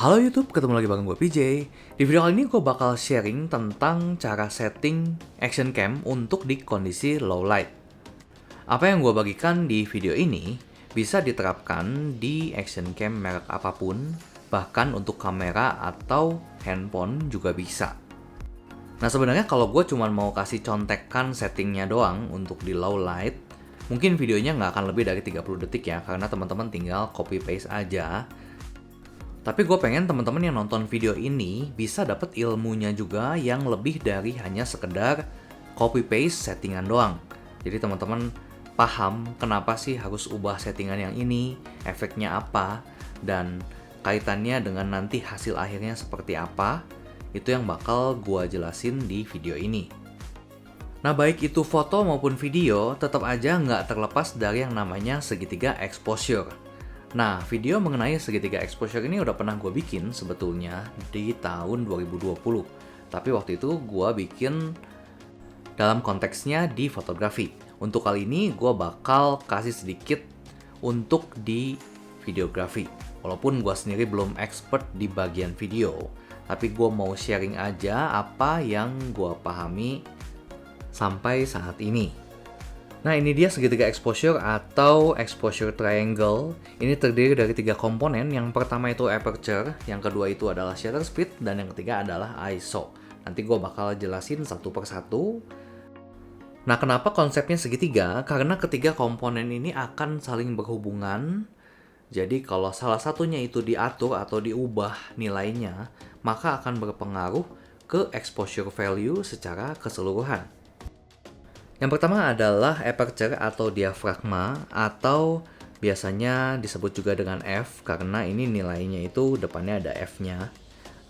Halo YouTube, ketemu lagi bareng gue PJ. Di video kali ini gue bakal sharing tentang cara setting action cam untuk di kondisi low light. Apa yang gue bagikan di video ini bisa diterapkan di action cam merek apapun, bahkan untuk kamera atau handphone juga bisa. Nah sebenarnya kalau gue cuma mau kasih contekan settingnya doang untuk di low light, mungkin videonya nggak akan lebih dari 30 detik ya, karena teman-teman tinggal copy paste aja. Tapi gue pengen teman-teman yang nonton video ini bisa dapat ilmunya juga yang lebih dari hanya sekedar copy paste settingan doang. Jadi teman-teman paham kenapa sih harus ubah settingan yang ini, efeknya apa, dan kaitannya dengan nanti hasil akhirnya seperti apa. Itu yang bakal gue jelasin di video ini. Nah baik itu foto maupun video, tetap aja nggak terlepas dari yang namanya segitiga exposure. Nah, video mengenai segitiga exposure ini udah pernah gue bikin sebetulnya di tahun 2020. Tapi waktu itu gue bikin dalam konteksnya di fotografi. Untuk kali ini gue bakal kasih sedikit untuk di videografi. Walaupun gue sendiri belum expert di bagian video, tapi gue mau sharing aja apa yang gue pahami sampai saat ini. Nah ini dia segitiga exposure atau exposure triangle. Ini terdiri dari 3 komponen. Yang pertama itu aperture, yang kedua itu adalah shutter speed, dan yang ketiga adalah ISO. Nanti gue bakal jelasin satu per satu. Nah kenapa konsepnya segitiga? Karena ketiga komponen ini akan saling berhubungan. Jadi kalau salah satunya itu diatur atau diubah nilainya, maka akan berpengaruh ke exposure value secara keseluruhan. Yang pertama adalah aperture atau diafragma, atau biasanya disebut juga dengan F karena ini nilainya itu depannya ada F-nya.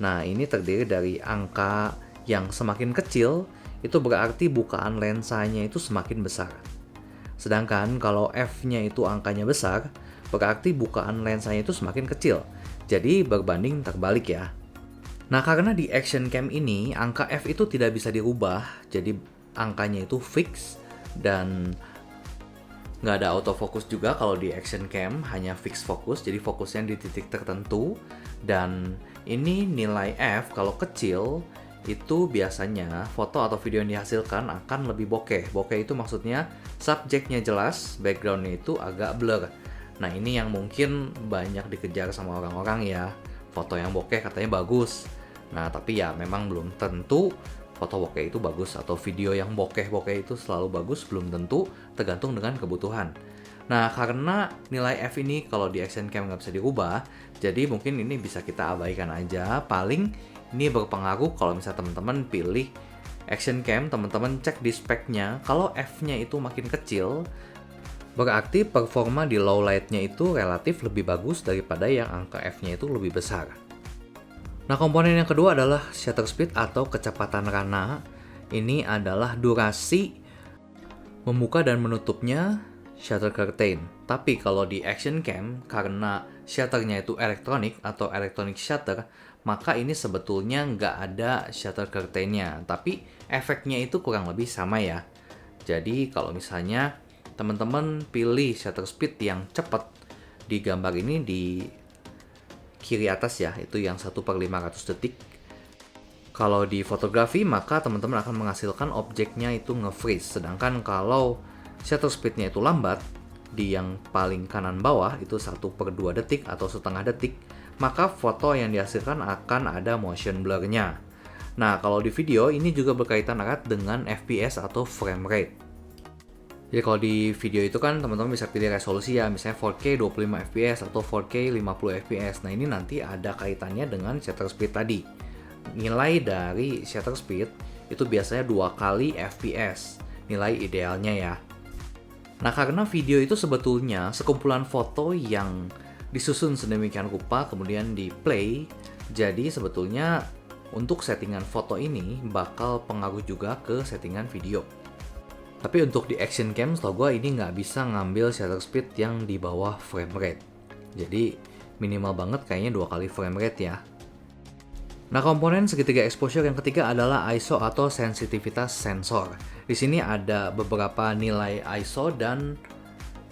Nah, ini terdiri dari angka yang semakin kecil, itu berarti bukaan lensanya itu semakin besar. Sedangkan kalau F-nya itu angkanya besar, berarti bukaan lensanya itu semakin kecil. Jadi berbanding terbalik ya. Nah, karena di action cam ini angka F itu tidak bisa dirubah, jadi angkanya itu fix dan nggak ada autofocus juga kalau di action cam, hanya fix fokus, jadi fokusnya di titik tertentu. Dan ini nilai F kalau kecil itu biasanya foto atau video yang dihasilkan akan lebih bokeh. Bokeh itu maksudnya subjeknya jelas, backgroundnya itu agak blur. Nah ini yang mungkin banyak dikejar sama orang-orang ya, foto yang bokeh katanya bagus. Nah tapi ya memang belum tentu foto bokeh itu bagus, atau video yang bokeh-bokeh itu selalu bagus, belum tentu, tergantung dengan kebutuhan. Nah karena nilai F ini kalau di action cam nggak bisa dirubah, jadi mungkin ini bisa kita abaikan aja. Paling ini berpengaruh kalau misalnya teman-teman pilih action cam, teman-teman cek di speknya, kalau F-nya itu makin kecil, berarti performa di low light-nya itu relatif lebih bagus daripada yang angka F-nya itu lebih besar. Nah, komponen yang kedua adalah shutter speed atau kecepatan rana. Ini adalah durasi membuka dan menutupnya shutter curtain. Tapi kalau di action cam, karena shutternya itu elektronik atau electronic shutter, maka ini sebetulnya nggak ada shutter curtain-nya. Tapi efeknya itu kurang lebih sama ya. Jadi kalau misalnya teman-teman pilih shutter speed yang cepat, di gambar ini di kiri atas ya, itu yang 1/500 detik. Kalau di fotografi maka teman-teman akan menghasilkan objeknya itu nge-freeze. Sedangkan kalau shutter speednya itu lambat, di yang paling kanan bawah itu 1/2 detik atau setengah detik, maka foto yang dihasilkan akan ada motion blur-nya. Nah kalau di video ini juga berkaitan erat dengan FPS atau frame rate. Jadi kalau di video itu kan teman-teman bisa pilih resolusi ya, misalnya 4K 25 fps atau 4K 50 fps. Nah ini nanti ada kaitannya dengan shutter speed tadi. Nilai dari shutter speed itu biasanya 2 kali fps, nilai idealnya ya. Nah karena video itu sebetulnya sekumpulan foto yang disusun sedemikian rupa kemudian di play, jadi sebetulnya untuk settingan foto ini bakal pengaruh juga ke settingan video. Tapi untuk di action cam setahu gue ini nggak bisa ngambil shutter speed yang di bawah frame rate. Jadi minimal banget kayaknya 2 kali frame rate ya. Nah komponen segitiga exposure yang ketiga adalah ISO atau sensitivitas sensor. Di sini ada beberapa nilai ISO dan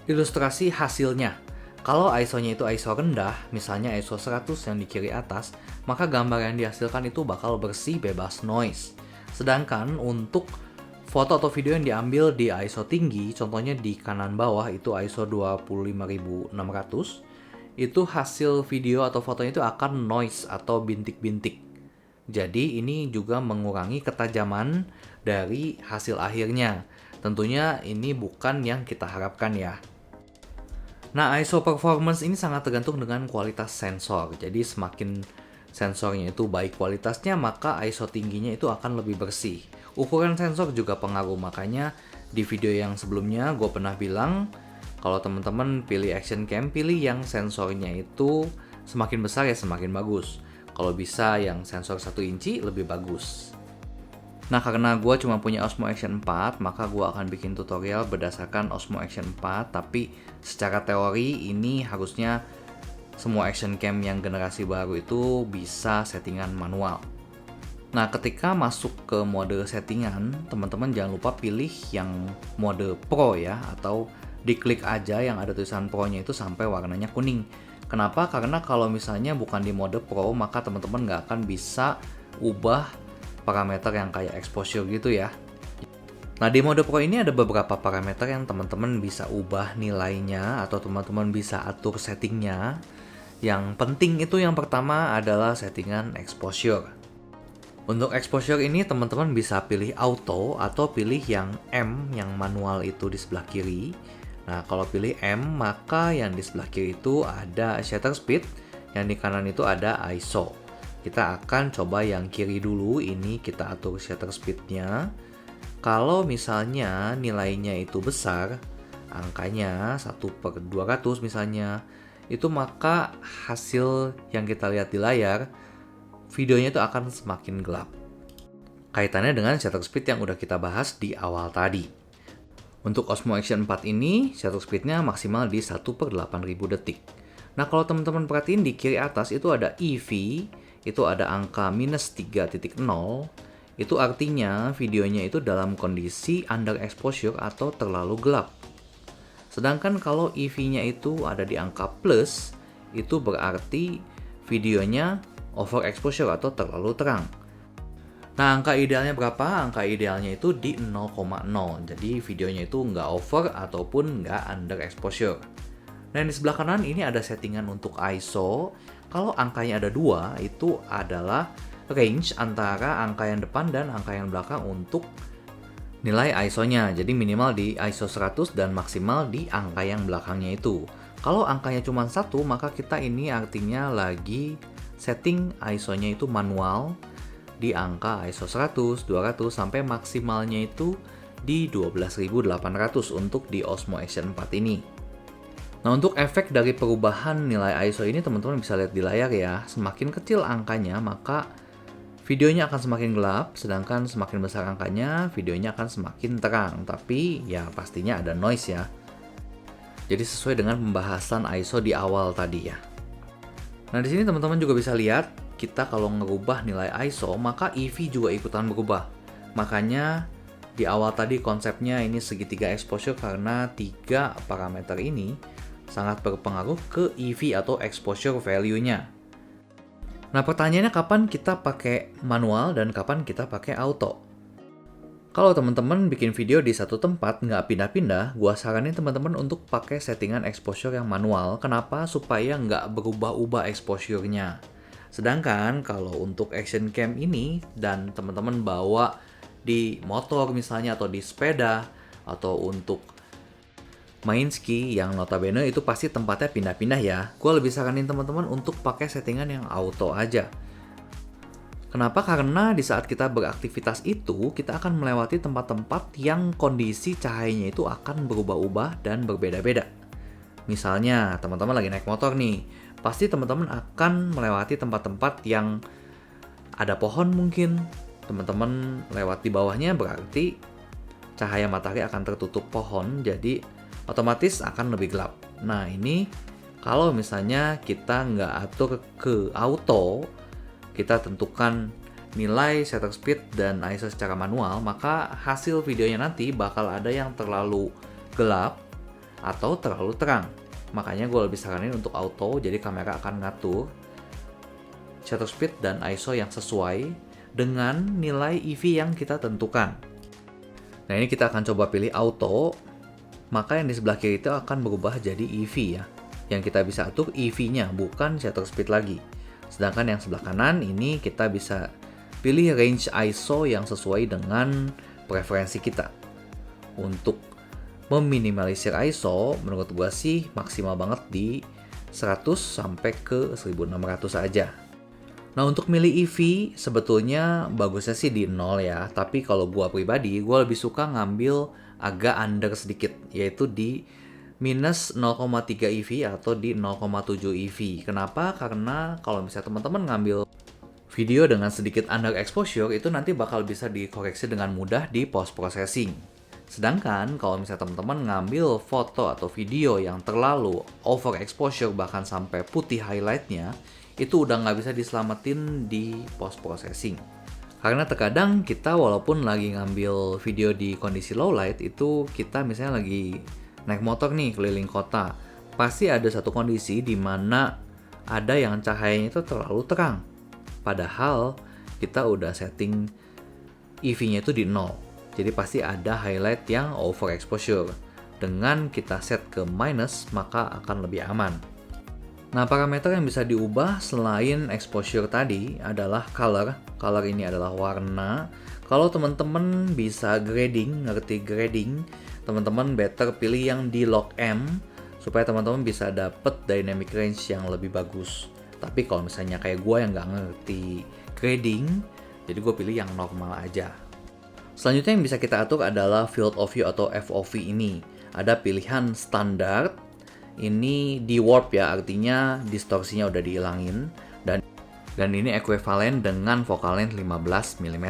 ilustrasi hasilnya. Kalau ISO-nya itu ISO rendah, misalnya ISO 100 yang di kiri atas, maka gambar yang dihasilkan itu bakal bersih bebas noise. Sedangkan untuk foto atau video yang diambil di ISO tinggi, contohnya di kanan bawah itu ISO 25600, itu hasil video atau fotonya itu akan noise atau bintik-bintik. Jadi ini juga mengurangi ketajaman dari hasil akhirnya. Tentunya ini bukan yang kita harapkan ya. Nah, ISO performance ini sangat tergantung dengan kualitas sensor. Jadi semakin sensornya itu baik kualitasnya, maka ISO tingginya itu akan lebih bersih. Ukuran sensor juga pengaruh, makanya di video yang sebelumnya gue pernah bilang, kalau teman-teman pilih action cam, pilih yang sensornya itu semakin besar ya semakin bagus. Kalau bisa yang sensor 1 inci lebih bagus. Nah, karena gue cuma punya Osmo Action 4, maka gue akan bikin tutorial berdasarkan Osmo Action 4. Tapi secara teori ini harusnya semua action cam yang generasi baru itu bisa settingan manual. Nah, ketika masuk ke mode settingan, teman-teman jangan lupa pilih yang mode Pro ya, atau diklik aja yang ada tulisan Pro-nya itu sampai warnanya kuning. Kenapa? Karena kalau misalnya bukan di mode Pro, maka teman-teman nggak akan bisa ubah parameter yang kayak exposure gitu ya. Nah, di mode Pro ini ada beberapa parameter yang teman-teman bisa ubah nilainya atau teman-teman bisa atur settingnya. Yang penting itu yang pertama adalah settingan exposure. Untuk exposure ini teman-teman bisa pilih auto atau pilih yang M yang manual itu di sebelah kiri. Nah, kalau pilih M maka yang di sebelah kiri itu ada shutter speed, yang di kanan itu ada ISO. Kita akan coba yang kiri dulu, ini kita atur shutter speednya. Kalau misalnya nilainya itu besar, angkanya 1/200 misalnya, itu maka hasil yang kita lihat di layar, videonya itu akan semakin gelap. Kaitannya dengan shutter speed yang udah kita bahas di awal tadi. Untuk Osmo Action 4 ini, shutter speednya maksimal di 1/8000 detik. Nah, kalau teman-teman perhatiin di kiri atas itu ada EV, itu ada angka -3.0, itu artinya videonya itu dalam kondisi under exposure atau terlalu gelap. Sedangkan kalau EV-nya itu ada di angka plus, itu berarti videonya over exposure atau terlalu terang. Nah, angka idealnya berapa? Angka idealnya itu di 0,0, jadi videonya itu nggak over ataupun nggak under exposure. Nah, di sebelah kanan ini ada settingan untuk ISO. Kalau angkanya ada 2, itu adalah range antara angka yang depan dan angka yang belakang untuk nilai ISO-nya. Jadi minimal di ISO 100 dan maksimal di angka yang belakangnya itu. Kalau angkanya cuma 1, maka kita ini artinya lagi setting ISO-nya itu manual di angka ISO 100, 200, sampai maksimalnya itu di 12800 untuk di Osmo Action 4 ini. Nah, untuk efek dari perubahan nilai ISO ini teman-teman bisa lihat di layar ya. Semakin kecil angkanya, maka videonya akan semakin gelap, sedangkan semakin besar angkanya, videonya akan semakin terang. Tapi ya pastinya ada noise ya. Jadi sesuai dengan pembahasan ISO di awal tadi ya. Nah, di sini teman-teman juga bisa lihat, kita kalau ngerubah nilai ISO, maka EV juga ikutan berubah. Makanya di awal tadi konsepnya ini segitiga exposure karena 3 parameter ini sangat berpengaruh ke EV atau exposure value-nya. Nah, pertanyaannya kapan kita pakai manual dan kapan kita pakai auto? Kalau teman-teman bikin video di satu tempat nggak pindah-pindah, gua saranin teman-teman untuk pakai settingan exposure yang manual. Kenapa? Supaya nggak berubah-ubah exposure-nya. Sedangkan kalau untuk action cam ini dan teman-teman bawa di motor misalnya atau di sepeda atau untuk main ski yang notabene itu pasti tempatnya pindah-pindah ya. Gue lebih saranin teman-teman untuk pakai settingan yang auto aja. Kenapa? Karena di saat kita beraktivitas itu, kita akan melewati tempat-tempat yang kondisi cahayanya itu akan berubah-ubah dan berbeda-beda. Misalnya, teman-teman lagi naik motor nih, pasti teman-teman akan melewati tempat-tempat yang ada pohon mungkin. Teman-teman lewat di bawahnya berarti cahaya matahari akan tertutup pohon, jadi otomatis akan lebih gelap. Nah, ini kalau misalnya kita nggak atur ke auto, kita tentukan nilai shutter speed dan ISO secara manual, maka hasil videonya nanti bakal ada yang terlalu gelap atau terlalu terang. Makanya gue lebih saranin untuk auto, jadi kamera akan ngatur shutter speed dan ISO yang sesuai dengan nilai EV yang kita tentukan. Nah, ini kita akan coba pilih auto, maka yang di sebelah kiri itu akan berubah jadi EV ya. Yang kita bisa atur EV-nya, bukan shutter speed lagi. Sedangkan yang sebelah kanan ini kita bisa pilih range ISO yang sesuai dengan preferensi kita. Untuk meminimalisir ISO, menurut gua sih maksimal banget di 100 sampai ke 1600 aja. Nah, untuk milih EV sebetulnya bagusnya sih di 0 ya, tapi kalau gua pribadi, gua lebih suka ngambil agak under sedikit, yaitu di minus 0,3 EV atau di 0,7 EV. Kenapa? Karena kalau misalnya teman-teman ngambil video dengan sedikit under exposure, itu nanti bakal bisa dikoreksi dengan mudah di post processing. Sedangkan kalau misalnya teman-teman ngambil foto atau video yang terlalu overexposure bahkan sampai putih highlightnya, itu udah nggak bisa diselamatin di post processing. Karena terkadang kita walaupun lagi ngambil video di kondisi low light, itu kita misalnya lagi naik motor nih keliling kota, pasti ada satu kondisi di mana ada yang cahayanya itu terlalu terang. Padahal kita udah setting EV-nya itu di 0. Jadi pasti ada highlight yang overexposure. Dengan kita set ke minus, maka akan lebih aman. Nah, parameter yang bisa diubah selain exposure tadi adalah color. Color ini adalah warna. Kalau teman-teman bisa grading, ngerti grading, teman-teman better pilih yang di log M supaya teman-teman bisa dapet dynamic range yang lebih bagus. Tapi kalau misalnya kayak gue yang nggak ngerti grading, jadi gue pilih yang normal aja. Selanjutnya yang bisa kita atur adalah field of view atau FOV ini. Ada pilihan standar, ini di warp ya, artinya distorsinya udah dihilangin, dan ini ekuivalen dengan focal length 15 mm.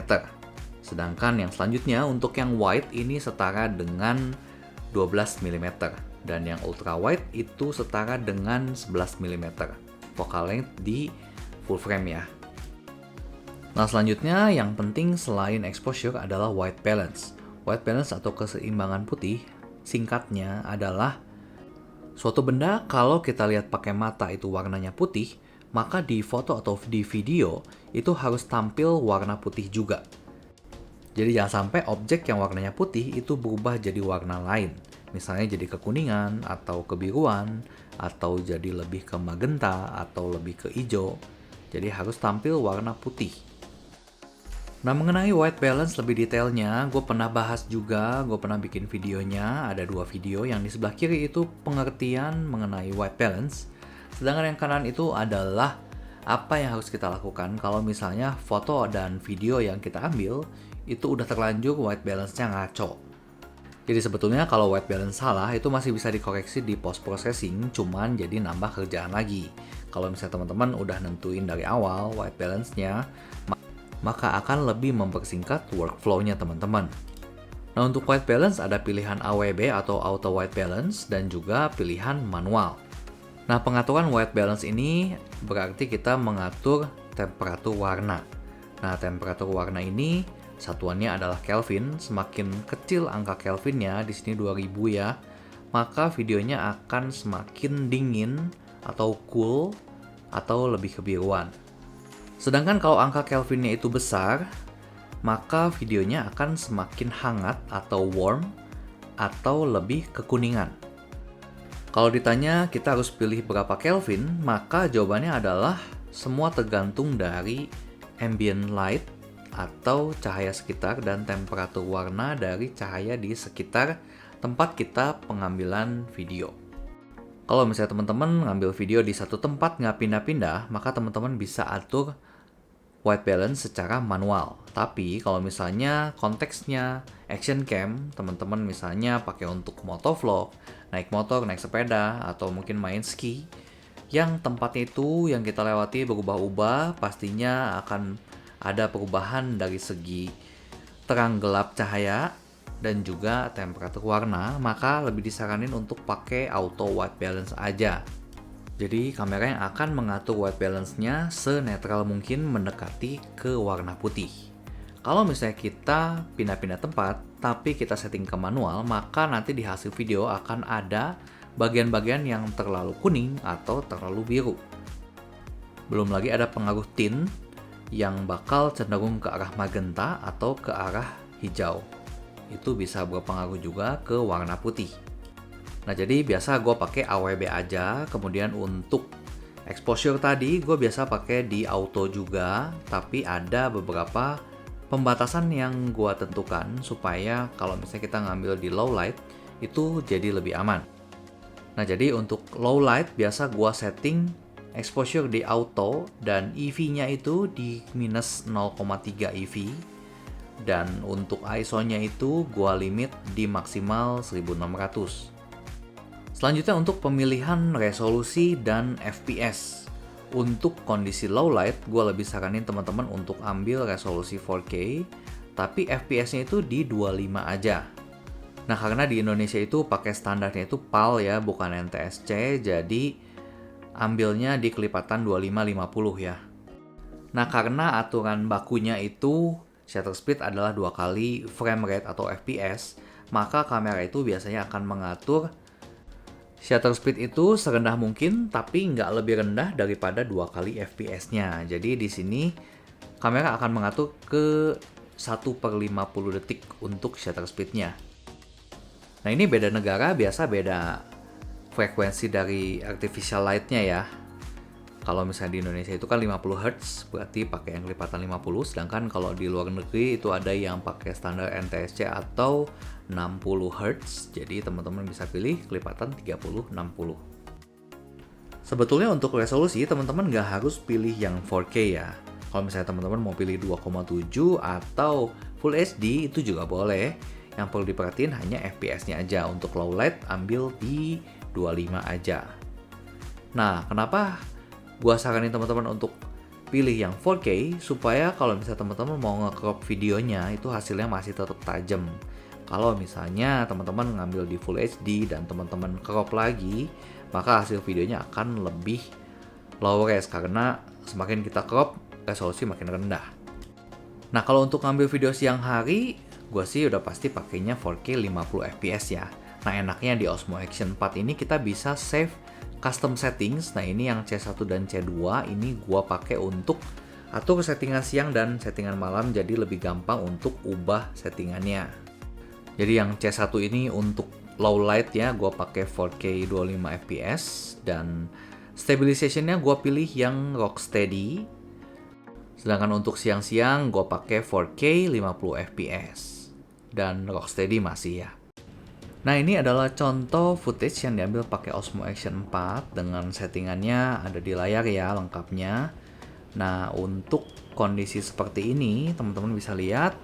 Sedangkan yang selanjutnya untuk yang wide ini setara dengan 12 mm, dan yang ultra wide itu setara dengan 11 mm focal length di full frame ya. Nah, selanjutnya yang penting selain exposure adalah white balance. White balance atau keseimbangan putih, singkatnya adalah suatu benda kalau kita lihat pakai mata itu warnanya putih, maka di foto atau di video itu harus tampil warna putih juga. Jadi jangan sampai objek yang warnanya putih itu berubah jadi warna lain. Misalnya jadi kekuningan atau kebiruan, atau jadi lebih ke magenta atau lebih ke hijau. Jadi harus tampil warna putih. Nah, mengenai white balance lebih detailnya, gue pernah bahas juga, gue pernah bikin videonya, ada 2 video. Yang di sebelah kiri itu pengertian mengenai white balance, sedangkan yang kanan itu adalah apa yang harus kita lakukan kalau misalnya foto dan video yang kita ambil itu udah terlanjur white balance-nya ngaco. Jadi sebetulnya kalau white balance salah itu masih bisa dikoreksi di post processing, cuman jadi nambah kerjaan lagi. Kalau misalnya teman-teman udah nentuin dari awal white balance-nya, maka akan lebih mempersingkat workflow-nya teman-teman. Nah, untuk white balance ada pilihan AWB atau auto white balance dan juga pilihan manual. Nah, pengaturan white balance ini berarti kita mengatur temperatur warna. Nah, temperatur warna ini satuannya adalah Kelvin. Semakin kecil angka Kelvinnya, di sini 2000 ya, maka videonya akan semakin dingin atau cool atau lebih kebiruan. Sedangkan kalau angka Kelvinnya itu besar, maka videonya akan semakin hangat atau warm atau lebih kekuningan. Kalau ditanya kita harus pilih berapa Kelvin, maka jawabannya adalah semua tergantung dari ambient light atau cahaya sekitar dan temperatur warna dari cahaya di sekitar tempat kita pengambilan video. Kalau misalnya teman-teman ngambil video di satu tempat nggak pindah-pindah, maka teman-teman bisa atur white balance secara manual. Tapi kalau misalnya konteksnya action cam, teman-teman misalnya pakai untuk motovlog, naik motor, naik sepeda, atau mungkin main ski, yang tempatnya itu yang kita lewati berubah-ubah, pastinya akan ada perubahan dari segi terang gelap cahaya dan juga temperatur warna, maka lebih disaranin untuk pakai auto white balance aja. Jadi kamera yang akan mengatur white balance-nya senetral mungkin mendekati ke warna putih. Kalau misalnya kita pindah-pindah tempat, tapi kita setting ke manual, maka nanti di hasil video akan ada bagian-bagian yang terlalu kuning atau terlalu biru. Belum lagi ada pengaruh tint yang bakal cenderung ke arah magenta atau ke arah hijau. Itu bisa berpengaruh juga ke warna putih. Nah, jadi biasa gue pakai AWB aja. Kemudian untuk exposure tadi gue biasa pakai di auto juga, tapi ada beberapa pembatasan yang gue tentukan supaya kalau misalnya kita ngambil di low light itu jadi lebih aman. Nah, jadi untuk low light biasa gue setting exposure di auto dan EV-nya itu di minus 0,3 EV, dan untuk ISO-nya itu gua limit di maksimal 1600. Selanjutnya untuk pemilihan resolusi dan FPS. Untuk kondisi low light, gua lebih saranin teman-teman untuk ambil resolusi 4K, tapi FPS-nya itu di 25 aja. Nah, karena di Indonesia itu pakai standarnya itu PAL ya, bukan NTSC, jadi ambilnya di kelipatan 25-50 ya. Nah, karena aturan bakunya itu shutter speed adalah 2 kali frame rate atau FPS, maka kamera itu biasanya akan mengatur shutter speed itu serendah mungkin, tapi nggak lebih rendah daripada 2 kali FPS-nya. Jadi di sini kamera akan mengatur ke 1/50 detik untuk shutter speed-nya. Nah, ini beda negara biasa beda frekuensi dari artificial light-nya ya. Kalau misalnya di Indonesia itu kan 50 Hz, berarti pakai yang kelipatan 50, sedangkan kalau di luar negeri itu ada yang pakai standar NTSC atau 60 Hz, jadi teman-teman bisa pilih kelipatan 30-60. Sebetulnya untuk resolusi, teman-teman nggak harus pilih yang 4K ya. Kalau misalnya teman-teman mau pilih 2,7 atau Full HD itu juga boleh. Yang perlu diperhatiin hanya FPS-nya aja. Untuk low light ambil di 25 aja. Nah, kenapa gua saranin teman-teman untuk pilih yang 4K supaya kalau misalnya teman-teman mau nge-crop videonya itu hasilnya masih tetap tajam. Kalau misalnya teman-teman ngambil di Full HD dan teman-teman crop lagi, maka hasil videonya akan lebih low res karena semakin kita crop resolusi makin rendah. Nah, kalau untuk ngambil video siang hari, gue sih udah pasti pakainya 4K 50 fps ya. Nah, enaknya di Osmo Action 4 ini kita bisa save custom settings. Nah, ini yang C1 dan C2 ini gue pakai untuk atur settingan siang dan settingan malam, jadi lebih gampang untuk ubah settingannya. Jadi yang C1 ini untuk low light ya, gue pakai 4K 25 fps dan stabilization-nya gue pilih yang Rocksteady. Sedangkan untuk siang-siang gue pakai 4K 50 fps dan Rocksteady masih ya. Nah, ini adalah contoh footage yang diambil pakai Osmo Action 4 dengan settingannya ada di layar ya lengkapnya. Nah, untuk kondisi seperti ini teman-teman bisa lihat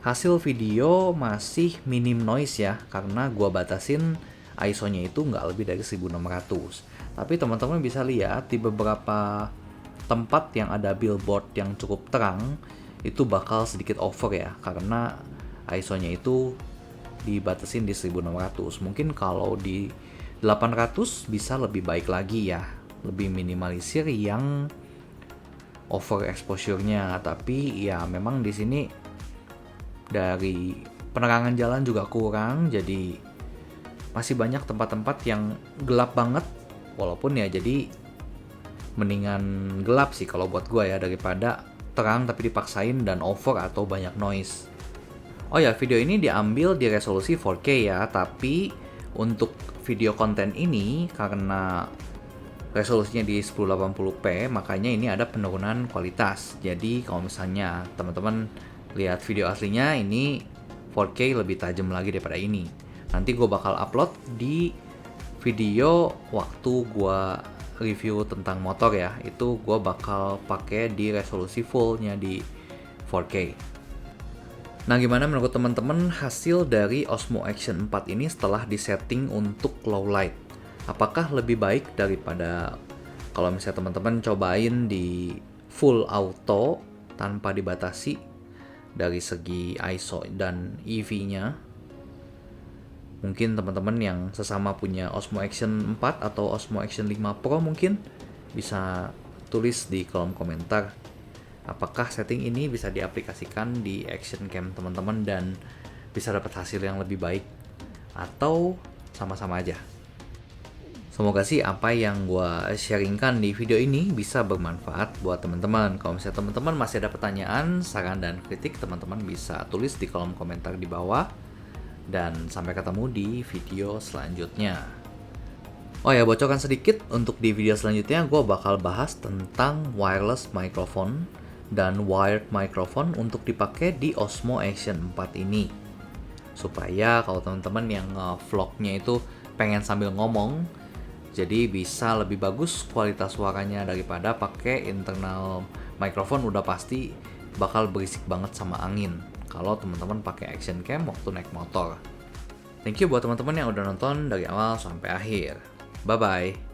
hasil video masih minim noise ya, karena gua batasin ISO-nya itu nggak lebih dari 1600. Tapi teman-teman bisa lihat di beberapa tempat yang ada billboard yang cukup terang itu bakal sedikit over ya, karena ISO-nya itu dibatasin di 1600. Mungkin kalau di 800 bisa lebih baik lagi ya, lebih minimalisir yang over exposure-nya. Tapi ya memang di sini dari penerangan jalan juga kurang, jadi masih banyak tempat-tempat yang gelap banget. Walaupun ya jadi mendingan gelap sih kalau buat gue ya, daripada terang tapi dipaksain dan over atau banyak noise. Oh ya, video ini diambil di resolusi 4K ya, tapi untuk video konten ini karena resolusinya di 1080p, makanya ini ada penurunan kualitas. Jadi kalau misalnya teman-teman lihat video aslinya, ini 4K lebih tajam lagi daripada ini. Nanti gue bakal upload di video waktu gue review tentang motor ya, itu gue bakal pakai di resolusi fullnya di 4K. Nah, gimana menurut teman-teman hasil dari Osmo Action 4 ini setelah disetting untuk low light? Apakah lebih baik daripada kalau misalnya teman-teman cobain di full auto tanpa dibatasi dari segi ISO dan EV-nya? Mungkin teman-teman yang sesama punya Osmo Action 4 atau Osmo Action 5 Pro mungkin bisa tulis di kolom komentar apakah setting ini bisa diaplikasikan di action cam teman-teman dan bisa dapat hasil yang lebih baik atau sama-sama aja. Semoga sih apa yang gue sharingkan di video ini bisa bermanfaat buat teman-teman. Kalau misalnya teman-teman masih ada pertanyaan, saran, dan kritik, teman-teman bisa tulis di kolom komentar di bawah. Dan sampai ketemu di video selanjutnya. Oh ya, bocoran sedikit, untuk di video selanjutnya gue bakal bahas tentang wireless microphone dan wired microphone untuk dipakai di Osmo Action 4 ini. Supaya kalau teman-teman yang vlognya itu pengen sambil ngomong, jadi bisa lebih bagus kualitas suaranya daripada pakai internal microphone, udah pasti bakal berisik banget sama angin kalau teman-teman pakai action cam waktu naik motor. Thank you buat teman-teman yang udah nonton dari awal sampai akhir. Bye-bye.